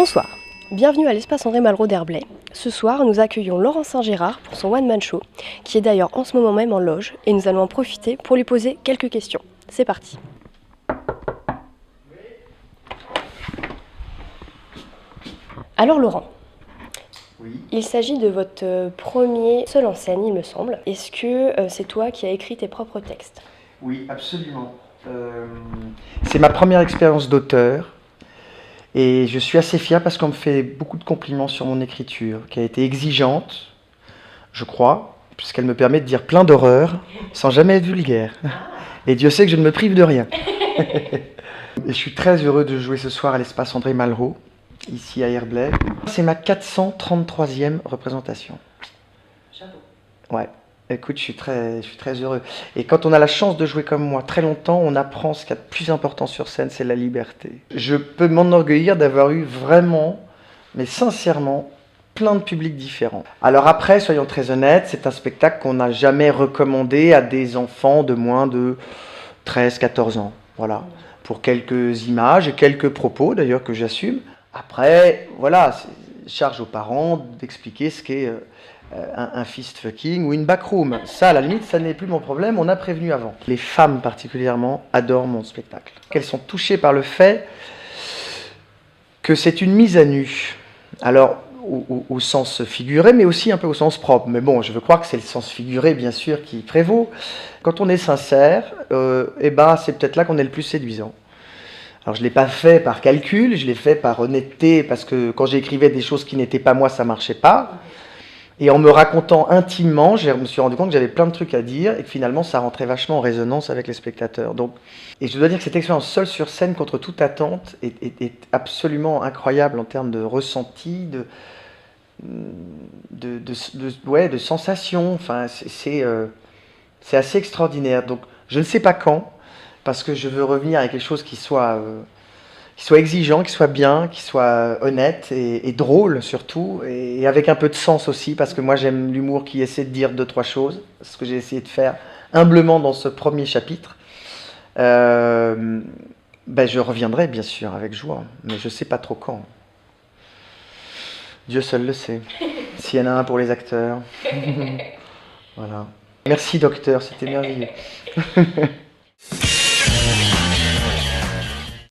Bonsoir, bienvenue à l'espace André Malraux d'Herblay. Ce soir, nous accueillons Laurent Saint-Gérard pour son one-man show, qui est d'ailleurs en ce moment même en loge, et nous allons en profiter pour lui poser quelques questions. C'est parti. Alors Laurent, Oui. il s'agit de votre premier seul en scène, il me semble. Est-ce que c'est toi qui as écrit tes propres textes? Oui, absolument. C'est ma première expérience d'auteur et je suis assez fier parce qu'on me fait beaucoup de compliments sur mon écriture, qui a été exigeante, je crois, puisqu'elle me permet de dire plein d'horreurs sans jamais être vulgaire. Et Dieu sait que je ne me prive de rien. Et je suis très heureux de jouer ce soir à l'espace André Malraux, ici à Herblay. C'est ma 433e représentation. Ouais. Écoute, je suis très heureux. Et quand on a la chance de jouer comme moi très longtemps, on apprend ce qu'il y a de plus important sur scène, c'est la liberté. Je peux m'enorgueillir d'avoir eu vraiment, mais sincèrement, plein de publics différents. Alors après, soyons très honnêtes, c'est un spectacle qu'on n'a jamais recommandé à des enfants de moins de 13-14 ans. Voilà. Pour quelques images et quelques propos, d'ailleurs, que j'assume. Après, voilà, charge aux parents d'expliquer ce qu'est un fist fucking ou une backroom. Ça, à la limite, ça n'est plus mon problème, on a prévenu avant. Les femmes particulièrement adorent mon spectacle. Elles sont touchées par le fait que c'est une mise à nu. Alors, au sens figuré, mais aussi un peu au sens propre. Mais bon, je veux croire que c'est le sens figuré, bien sûr, qui prévaut. Quand on est sincère, c'est peut-être là qu'on est le plus séduisant. Alors je ne l'ai pas fait par calcul, je l'ai fait par honnêteté, parce que quand j'écrivais des choses qui n'étaient pas moi, ça ne marchait pas. Et en me racontant intimement, je me suis rendu compte que j'avais plein de trucs à dire, et que finalement ça rentrait vachement en résonance avec les spectateurs. Donc, et je dois dire que cette expérience seule sur scène, contre toute attente, est absolument incroyable en termes de ressenti, de sensations. Enfin, c'est assez extraordinaire. Donc je ne sais pas quand, parce que je veux revenir à quelque chose qui soit exigeant, qui soit bien, qui soit honnête et drôle surtout, et avec un peu de sens aussi, parce que moi j'aime l'humour qui essaie de dire 2-3 choses, ce que j'ai essayé de faire humblement dans ce premier chapitre. Je reviendrai bien sûr avec joie, mais je ne sais pas trop quand. Dieu seul le sait, s'il y en a un pour les acteurs. Voilà. Merci docteur, c'était merveilleux.